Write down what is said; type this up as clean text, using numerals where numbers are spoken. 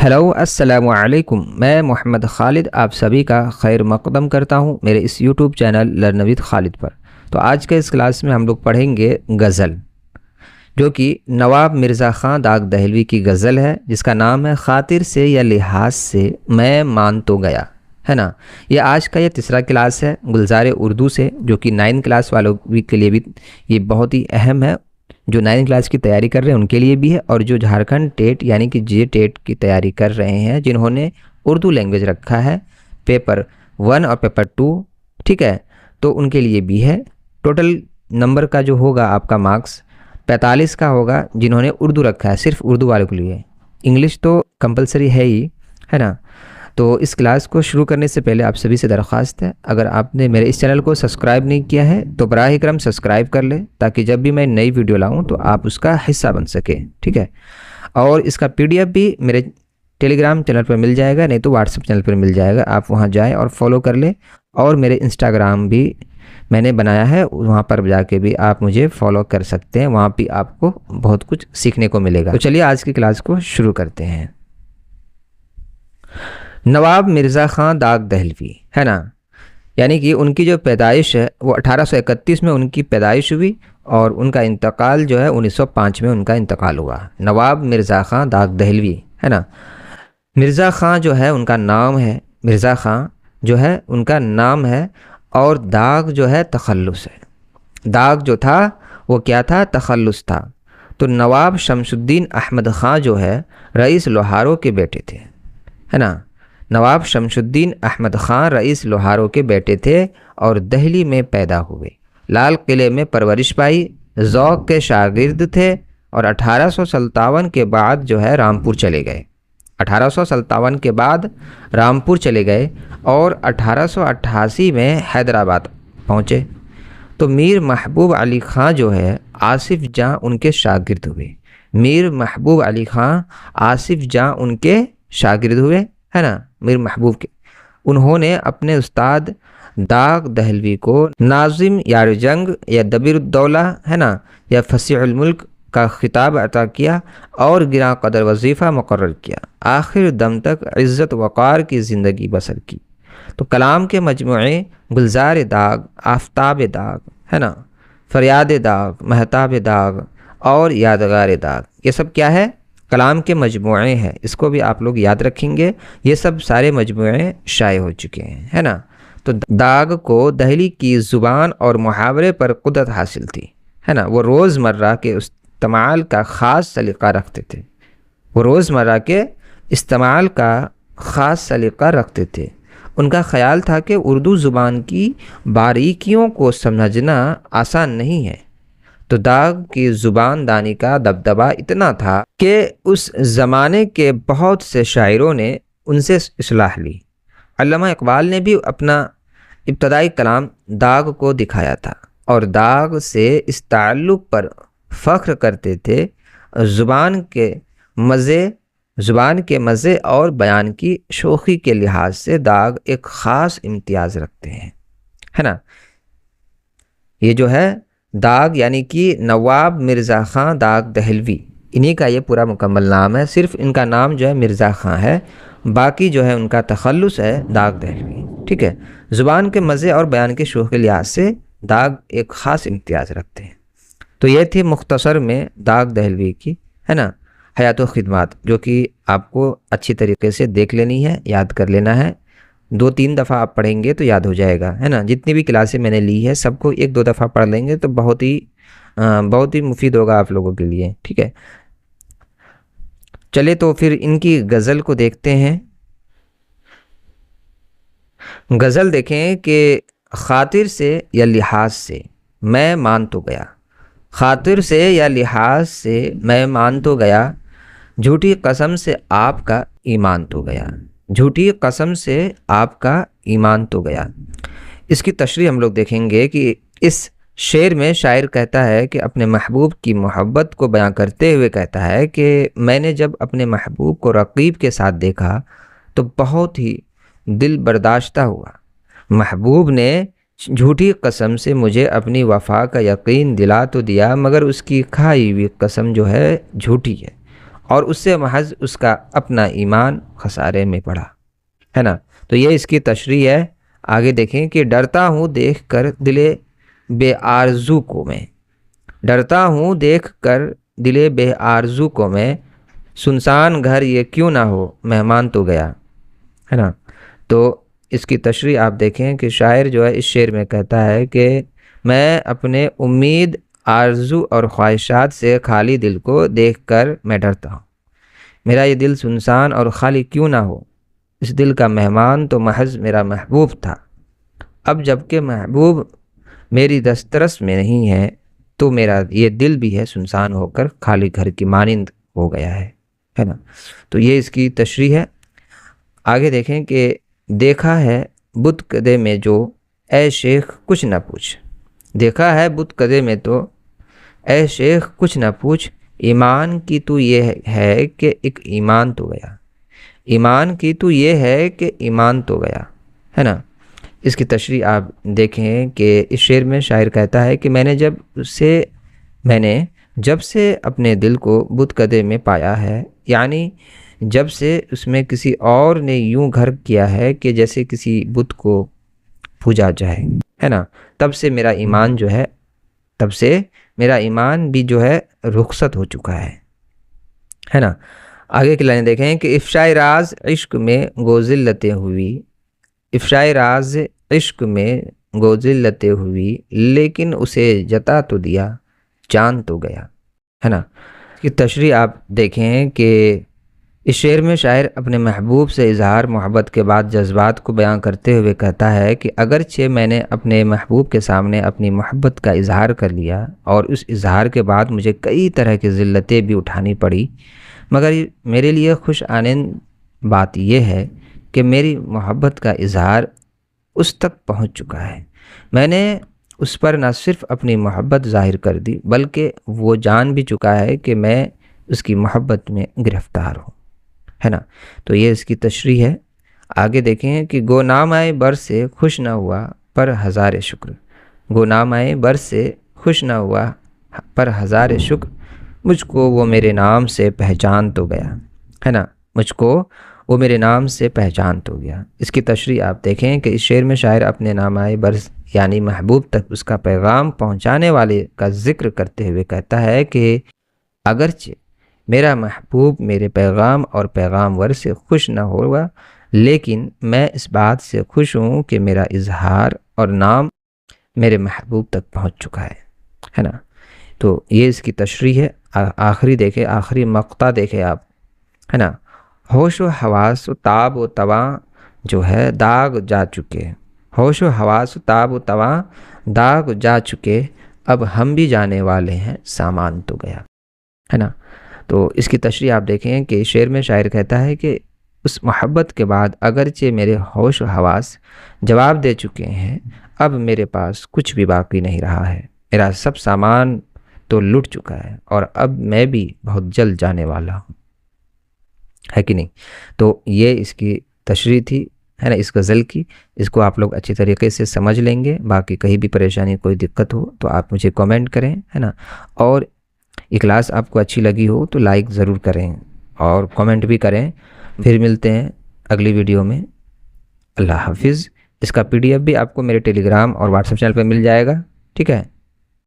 Hello السلام علیکم، میں محمد خالد آپ سبھی کا خیر مقدم کرتا ہوں میرے اس یوٹیوب چینل لرن ود خالد پر۔ تو آج کے اس کلاس میں ہم لوگ پڑھیں گے غزل، جو کہ نواب مرزا خان داغ دہلوی کی غزل ہے، جس کا نام ہے خاطر سے یا لحاظ سے میں مان تو گیا، ہے نا۔ یہ آج کا یہ تیسرا کلاس ہے گلزار اردو سے، جو کہ 9 کلاس والوں کے لیے بھی یہ بہت ہی اہم ہے، جو 9 کلاس کی تیاری کر رہے ہیں ان کے لیے بھی ہے، اور جو جھارکھنڈ ٹیٹ یعنی کہ جے ٹیٹ کی تیاری کر رہے ہیں، جنہوں نے اردو لینگویج رکھا ہے پیپر 1 اور پیپر 2، ٹھیک ہے، تو ان کے لیے بھی ہے۔ ٹوٹل نمبر کا جو ہوگا آپ کا مارکس 45 کا ہوگا، جنہوں نے اردو رکھا ہے، صرف اردو والوں کے لیے۔ انگلش تو کمپلسری ہے ہی، ہے نا۔ تو اس کلاس کو شروع کرنے سے پہلے آپ سبھی سے درخواست ہے، اگر آپ نے میرے اس چینل کو سبسکرائب نہیں کیا ہے تو براہ کرم سبسکرائب کر لیں، تاکہ جب بھی میں نئی ویڈیو لاؤں تو آپ اس کا حصہ بن سکیں، ٹھیک ہے۔ اور اس کا PDF بھی میرے ٹیلی گرام چینل پر مل جائے گا، نہیں تو واٹس ایپ چینل پر مل جائے گا، آپ وہاں جائیں اور فالو کر لیں۔ اور میرے انسٹاگرام بھی میں نے بنایا ہے، وہاں پر جا کے بھی آپ مجھے فالو کر سکتے ہیں، وہاں بھی آپ کو بہت کچھ سیکھنے کو ملے گا۔ تو چلیے آج کی کلاس کو شروع کرتے ہیں۔ نواب مرزا خان داغ دہلوی، ہے نا، یعنی کہ ان کی جو پیدائش ہے وہ 1831 میں ان کی پیدائش ہوئی، اور ان کا انتقال جو ہے 1905 میں ان کا انتقال ہوا۔ نواب مرزا خان داغ دہلوی، ہے نا۔ مرزا خان جو ہے ان کا نام ہے، مرزا خان جو ہے ان کا نام ہے، اور داغ جو ہے تخلص ہے۔ داغ جو تھا وہ کیا تھا؟ تخلص تھا۔ تو نواب شمس الدین احمد خان جو ہے رئیس لوہاروں کے بیٹے تھے، ہے نا۔ نواب شمس الدین احمد خان رئیس لوہاروں کے بیٹے تھے اور دہلی میں پیدا ہوئے، لال قلعے میں پرورش پائی، ذوق کے شاگرد تھے، اور 1857 کے بعد جو ہے رامپور چلے گئے۔ 1857 کے بعد رامپور چلے گئے اور 1888 میں حیدرآباد پہنچے۔ تو میر محبوب علی خان جو ہے آصف جاں ان کے شاگرد ہوئے۔ میر محبوب علی خان آصف جاں ان کے شاگرد ہوئے، ہے نا، میر محبوب کے۔ انہوں نے اپنے استاد داغ دہلوی کو ناظم یار جنگ یا دبیر الدولہ، ہے نا، یا فصیح الملک کا خطاب عطا کیا اور گراں قدر وظیفہ مقرر کیا۔ آخر دم تک عزت وقار کی زندگی بسر کی۔ تو کلام کے مجموعے گلزار داغ، آفتاب داغ، ہے نا، فریاد داغ، مہتاب داغ اور یادگار داغ، یہ سب کیا ہے؟ کلام کے مجموعے ہیں۔ اس کو بھی آپ لوگ یاد رکھیں گے، یہ سب سارے مجموعے شائع ہو چکے ہیں، ہے نا۔ تو داغ کو دہلی کی زبان اور محاورے پر قدرت حاصل تھی، ہے نا۔ وہ روزمرہ کے استعمال کا خاص سلیقہ رکھتے تھے، وہ روزمرہ کے استعمال کا خاص سلیقہ رکھتے تھے۔ ان کا خیال تھا کہ اردو زبان کی باریکیوں کو سمجھنا آسان نہیں ہے۔ تو داغ کی زبان دانی کا دبدبہ اتنا تھا کہ اس زمانے کے بہت سے شاعروں نے ان سے اصلاح لی۔ علامہ اقبال نے بھی اپنا ابتدائی کلام داغ کو دکھایا تھا، اور داغ سے اس تعلق پر فخر کرتے تھے۔ زبان کے مزے اور بیان کی شوخی کے لحاظ سے داغ ایک خاص امتیاز رکھتے ہیں، ہے نا۔ یہ جو ہے داغ یعنی کہ نواب مرزا خان داغ دہلوی، انہی کا یہ پورا مکمل نام ہے، صرف ان کا نام جو ہے مرزا خان ہے، باقی جو ہے ان کا تخلص ہے داغ دہلوی، ٹھیک ہے۔ زبان کے مزے اور بیان کے شوق کے لحاظ سے داغ ایک خاص امتیاز رکھتے ہیں۔ تو یہ تھی مختصر میں داغ دہلوی کی، ہے نا، حیات و خدمات، جو کہ آپ کو اچھی طریقے سے دیکھ لینی ہے، یاد کر لینا ہے۔ 2-3 دفعہ آپ پڑھیں گے تو یاد ہو جائے گا، ہے نا۔ جتنی بھی کلاسیں میں نے لی ہے سب کو 1-2 دفعہ پڑھ لیں گے تو بہت ہی مفید ہوگا آپ لوگوں کے لیے، ٹھیک ہے۔ چلے تو پھر ان کی غزل کو دیکھتے ہیں۔ غزل دیکھیں کہ خاطر سے یا لحاظ سے میں مان تو گیا، خاطر سے یا لحاظ سے میں مان تو گیا، جھوٹی قسم سے آپ کا ایمان تو گیا، جھوٹی قسم سے آپ کا ایمان تو گیا۔ اس کی تشریح ہم لوگ دیکھیں گے کہ اس شعر میں شاعر کہتا ہے کہ اپنے محبوب کی محبت کو بیان کرتے ہوئے کہتا ہے کہ میں نے جب اپنے محبوب کو رقیب کے ساتھ دیکھا تو بہت ہی دل برداشتہ ہوا۔ محبوب نے جھوٹی قسم سے مجھے اپنی وفا کا یقین دلا تو دیا، مگر اس کی کھائی ہوئی قسم جو ہے جھوٹی ہے، اور اس سے محض اس کا اپنا ایمان خسارے میں پڑا، ہے نا۔ تو یہ اس کی تشریح ہے۔ آگے دیکھیں کہ ڈرتا ہوں دیکھ کر دل بے آرزو کو میں، ڈرتا ہوں دیکھ کر دل بے آرزو کو میں، سنسان گھر یہ کیوں نہ ہو مہمان تو گیا، ہے نا۔ تو اس کی تشریح آپ دیکھیں کہ شاعر جو ہے اس شعر میں کہتا ہے کہ میں اپنے امید، آرزو اور خواہشات سے خالی دل کو دیکھ کر میں ڈرتا ہوں، میرا یہ دل سنسان اور خالی کیوں نہ ہو، اس دل کا مہمان تو محض میرا محبوب تھا، اب جب کہ محبوب میری دسترس میں نہیں ہے تو میرا یہ دل بھی ہے سنسان ہو کر خالی گھر کی مانند ہو گیا ہے نا۔ تو یہ اس کی تشریح ہے۔ آگے دیکھیں کہ دیکھا ہے بت کدے میں جو اے شیخ کچھ نہ پوچھ، دیکھا ہے بت کدے میں تو اے شیخ کچھ نہ پوچھ، ایمان کی تو یہ ہے کہ ایک ایمان تو گیا، ایمان کی تو یہ ہے کہ ایمان تو گیا، ہے نا۔ اس کی تشریح آپ دیکھیں کہ اس شعر میں شاعر کہتا ہے کہ میں نے جب سے اپنے دل کو بت کدے میں پایا ہے، یعنی جب سے اس میں کسی اور نے یوں گھر کیا ہے کہ جیسے کسی بت کو پوجا جائے، ہے نا، تب سے میرا ایمان جو ہے، تب سے میرا ایمان بھی جو ہے رخصت ہو چکا ہے نا۔ آگے کی لائن دیکھیں کہ افشائے راز عشق میں گوذلتیں ہوئی، افشائے راز عشق میں گوذلتیں ہوئی، لیکن اسے جتا تو دیا جان تو گیا، ہے نا۔ اس کی تشریح آپ دیکھیں کہ اس شعر میں شاعر اپنے محبوب سے اظہار محبت کے بعد جذبات کو بیان کرتے ہوئے کہتا ہے کہ اگرچہ میں نے اپنے محبوب کے سامنے اپنی محبت کا اظہار کر لیا اور اس اظہار کے بعد مجھے کئی طرح کی ذلتیں بھی اٹھانی پڑی، مگر میرے لیے خوش آنند بات یہ ہے کہ میری محبت کا اظہار اس تک پہنچ چکا ہے، میں نے اس پر نہ صرف اپنی محبت ظاہر کر دی بلکہ وہ جان بھی چکا ہے کہ میں اس کی محبت میں گرفتار ہوں، ہے نا۔ تو یہ اس کی تشریح ہے۔ آگے دیکھیں کہ گو نام آئے بر سے خوش نہ ہوا پر ہزار شکر، گو نام آئے بر سے خوش نہ ہوا پر ہزار شکر، مجھ کو وہ میرے نام سے پہچان تو گیا، ہے نا، مجھ کو وہ میرے نام سے پہچان تو گیا۔ اس کی تشریح آپ دیکھیں کہ اس شعر میں شاعر اپنے نام آئے برس یعنی محبوب تک اس کا پیغام پہنچانے والے کا ذکر کرتے ہوئے کہتا ہے کہ اگرچہ میرا محبوب میرے پیغام اور پیغام ور سے خوش نہ ہوگا، لیکن میں اس بات سے خوش ہوں کہ میرا اظہار اور نام میرے محبوب تک پہنچ چکا ہے نا۔ تو یہ اس کی تشریح ہے۔ آخری دیکھیں، آخری مقطع دیکھیں آپ، ہے نا، ہوش و حواس و تاب و تواں جو ہے داغ جا چکے، ہوش و حواس و تاب و تواں داغ جا چکے، اب ہم بھی جانے والے ہیں سامان تو گیا، ہے نا۔ تو اس کی تشریح آپ دیکھیں کہ شعر میں شاعر کہتا ہے کہ اس محبت کے بعد اگرچہ میرے ہوش و حواس جواب دے چکے ہیں، اب میرے پاس کچھ بھی باقی نہیں رہا ہے، میرا سب سامان تو لٹ چکا ہے اور اب میں بھی بہت جلد جانے والا ہوں، ہے کہ نہیں۔ تو یہ اس کی تشریح تھی، ہے نا، اس غزل کی۔ اس کو آپ لوگ اچھی طریقے سے سمجھ لیں گے، باقی کہیں بھی پریشانی کوئی دقت ہو تو آپ مجھے کامنٹ کریں، ہے نا، اور یہ کلاس آپ کو اچھی لگی ہو تو لائک ضرور کریں اور کامنٹ بھی کریں۔ پھر ملتے ہیں اگلی ویڈیو میں، اللہ حافظ۔ اس کا PDF بھی آپ کو میرے ٹیلی گرام اور واٹس ایپ چینل پہ مل جائے گا، ٹھیک ہے۔